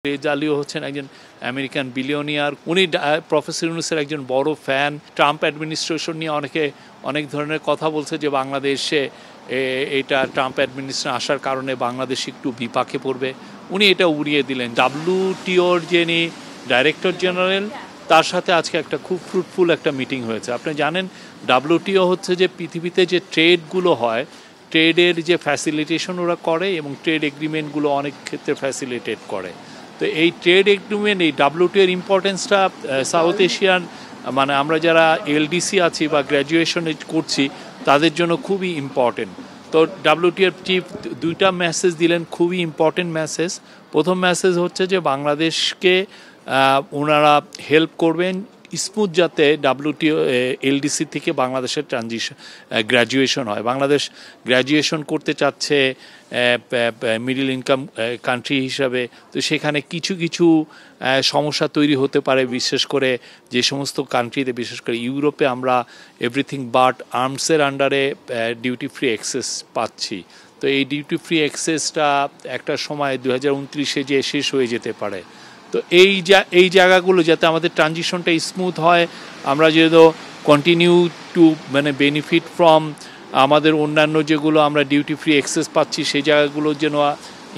Raise আলীও হচ্ছেন একজন American billionaire. উনি প্রফেসর ইউনূসের একজন বড় ফ্যান। ট্রাম্প অ্যাডমিনিস্ট্রেশন নিয়ে অনেক ধরনের কথা বলছে যে বাংলাদেশে এটা ট্রাম্প অ্যাডমিনিস্ট্রেশন আসার কারণে বাংলাদেশ একটু বিপাকে পড়বে। উনি এটা উড়িয়ে দিলেন। WTOর যিনি ডাইরেক্টর জেনারেল, তার সাথে আজকে একটা খুব ফ্রুটফুল একটা মিটিং হয়েছে। আপনি জানেন WTO হচ্ছে যে পৃথিবীতে যে ট্রেডগুলো হয়, ট্রেডের যে ফ্যাসিলিটেশন ওরা করে এবং ট্রেড এগ্রিমেন্টগুলো অনেক ক্ষেত্রে ফ্যাসিলিটেট করে। তো এই ট্রেড এগ্রিমেন্ট, এই WTO এর ইম্পর্টেন্সটা সাউথ এশিয়ান, মানে আমরা যারা LDC আছি বা গ্র্যাজুয়েশন করছি তাদের জন্য খুবই ইম্পর্টেন্ট। তো WTO এর চিফ দুইটা মেসেজ দিলেন, খুবই ইম্পর্টেন্ট মেসেজ। প্রথম মেসেজ হচ্ছে যে বাংলাদেশকে ওনারা হেল্প করবেন স্মুথ যাতে WTO LDC থেকে বাংলাদেশের গ্র্যাজুয়েশন হয়। বাংলাদেশ গ্র্যাজুয়েশন করতে চাচ্ছে মিডল ইনকাম কান্ট্রি হিসাবে। তো সেখানে কিছু সমস্যা তৈরি হতে পারে, বিশেষ করে যে সমস্ত কান্ট্রিতে, বিশেষ করে ইউরোপে আমরা এভরিথিং বাট আর্মসের আন্ডারে ডিউটি ফ্রি অ্যাক্সেস পাচ্ছি। তো এই ডিউটি ফ্রি অ্যাক্সেসটা একটা সময় 2029-এ যে শেষ হয়ে যেতে পারে। তো এই জায়গাগুলো যাতে আমাদের ট্রানজিশনটা স্মুথ হয়, আমরা যেহেতু কন্টিনিউ টু বেনিফিট ফ্রম আমাদের অন্যান্য যেগুলো আমরা ডিউটি ফ্রি অ্যাক্সেস পাচ্ছি সেই জায়গাগুলো যেন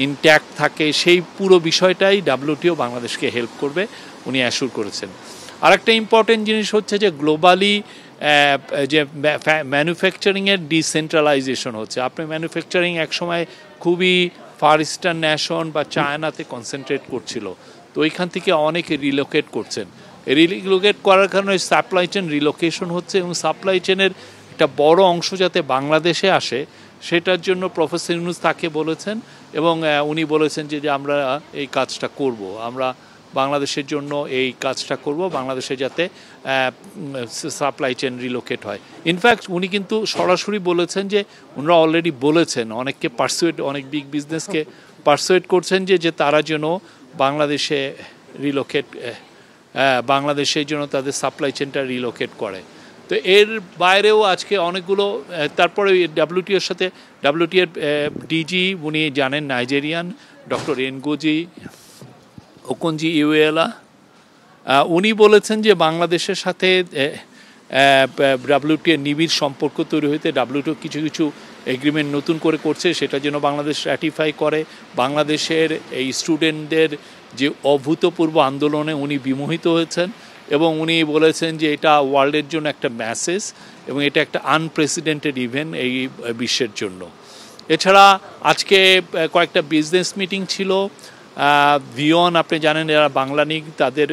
ইনট্যাক্ট থাকে, সেই পুরো বিষয়টাই WTO বাংলাদেশকে হেল্প করবে, উনি অ্যাসুর করেছেন। আরেকটা ইম্পর্টেন্ট জিনিস হচ্ছে যে গ্লোবালি যে ম্যানুফ্যাকচারিংয়ের ডিসেন্ট্রালাইজেশন হচ্ছে। আপনি ম্যানুফ্যাকচারিং একসময় খুবই ফার ইস্টার্ন ন্যাশন বা চায়নাতে কনসেন্ট্রেট করছিল, তো ওইখান থেকে অনেকে রিলোকেট করছেন। রিলোকেট করার কারণে সাপ্লাই চেন রিলোকেশন হচ্ছে এবং সাপ্লাই চেনের একটা বড় অংশ যাতে বাংলাদেশে আসে সেটার জন্য প্রফেসর ইউনূস তাকে বলেছেন এবং উনি বলেছেন যে আমরা এই কাজটা করব, আমরা বাংলাদেশের জন্য এই কাজটা করব, বাংলাদেশে যাতে সাপ্লাই চেন রিলোকেট হয়। ইনফ্যাক্ট উনি কিন্তু সরাসরি বলেছেন যে ওনারা অলরেডি বলেছেন অনেককে অনেক বিগ বিজনেসকে পারসুয়েট করছেন যে তারা যেন বাংলাদেশে বাংলাদেশের জন্য তাদের সাপ্লাই চেনটা রিলোকেট করে। তো এর বাইরেও আজকে অনেকগুলো, তারপরে WTOর সাথে WTOর ডিজি উনি জানেন নাইজেরিয়ান ডক্টর এনগোজি ওকনজি ইউয়েলা, উনি বলেছেন যে বাংলাদেশের সাথে WTOর নিবিড় সম্পর্ক তৈরি হইতে WTO কিছু এগ্রিমেন্ট নতুন করে করছে, সেটা যেন বাংলাদেশ র্যাটিফাই করে। বাংলাদেশের এই স্টুডেন্টদের যে অভূতপূর্ব আন্দোলনে উনি বিমোহিত হয়েছেন এবং উনি বলেছেন যে এটা ওয়ার্ল্ডের জন্য একটা মেসেজ এবং এটা একটা আনপ্রেসিডেন্টেড ইভেন্ট এই বিশ্বের জন্য। এছাড়া আজকে কয়েকটা বিজনেস মিটিং ছিল। ভিওন, আপনি জানেন এরা বাংলানিক, তাদের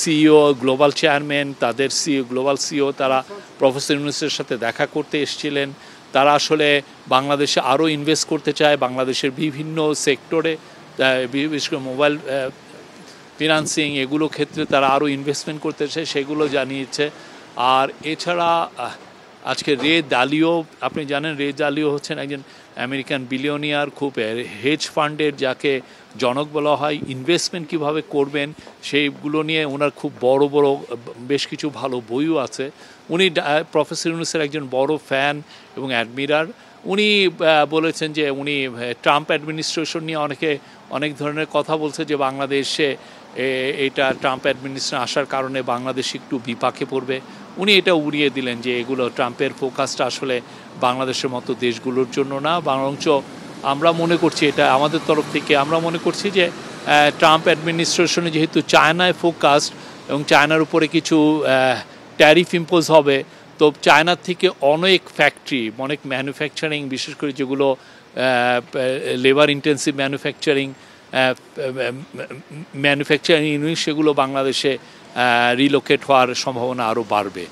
CEO গ্লোবাল চেয়ারম্যান, তাদের গ্লোবাল CEO তারা প্রফেসর ইউনূসের সাথে দেখা করতে এসেছিলেন। তারা আসলে বাংলাদেশে আরও ইনভেস্ট করতে চায়, বাংলাদেশের বিভিন্ন সেক্টরে, বিশেষ করে মোবাইল ফিনান্সিং এগুলো ক্ষেত্রে তারা আরও ইনভেস্টমেন্ট করতে চায়, সেগুলো জানিয়েছে। আর এছাড়া আজকে রে দালিও, আপনি জানেন রে দালিও হচ্ছেন একজন আমেরিকান বিলিয়নিয়ার, খুব হেজ ফান্ডের যাকে জনক বলা হয়। ইনভেস্টমেন্ট কীভাবে করবেন সেইগুলো নিয়ে ওনার খুব বড় বেশ কিছু ভালো বইও আছে। উনি প্রফেসর ইউনূসের একজন বড় ফ্যান এবং অ্যাডমিরার। উনি বলেছেন যে উনি ট্রাম্প অ্যাডমিনিস্ট্রেশন নিয়ে অনেক ধরনের কথা বলছে যে বাংলাদেশে এটা ট্রাম্প অ্যাডমিনিস্ট্রেশন আসার কারণে বাংলাদেশ একটু বিপাকে পড়বে। উনি এটা উড়িয়ে দিলেন যে এগুলো ট্রাম্পের ফোকাসটা আসলে বাংলাদেশের মতো দেশগুলোর জন্য না, বরঞ্চ আমরা মনে করছি, এটা আমাদের তরফ থেকে আমরা মনে করছি যে ট্রাম্প অ্যাডমিনিস্ট্রেশনে যেহেতু চায়নায় ফোকাসড এবং চায়নার উপরে কিছু ট্যারিফ ইম্পোজ হবে, তো চায়নার থেকে অনেক ফ্যাক্টরি, অনেক ম্যানুফ্যাকচারিং, বিশেষ করে যেগুলো লেবার ইন্টেন্সিভ ম্যানুফ্যাকচারিং ইউনিট, সেগুলো বাংলাদেশে রিলোকেট হওয়ার সম্ভাবনা আরও বাড়বে।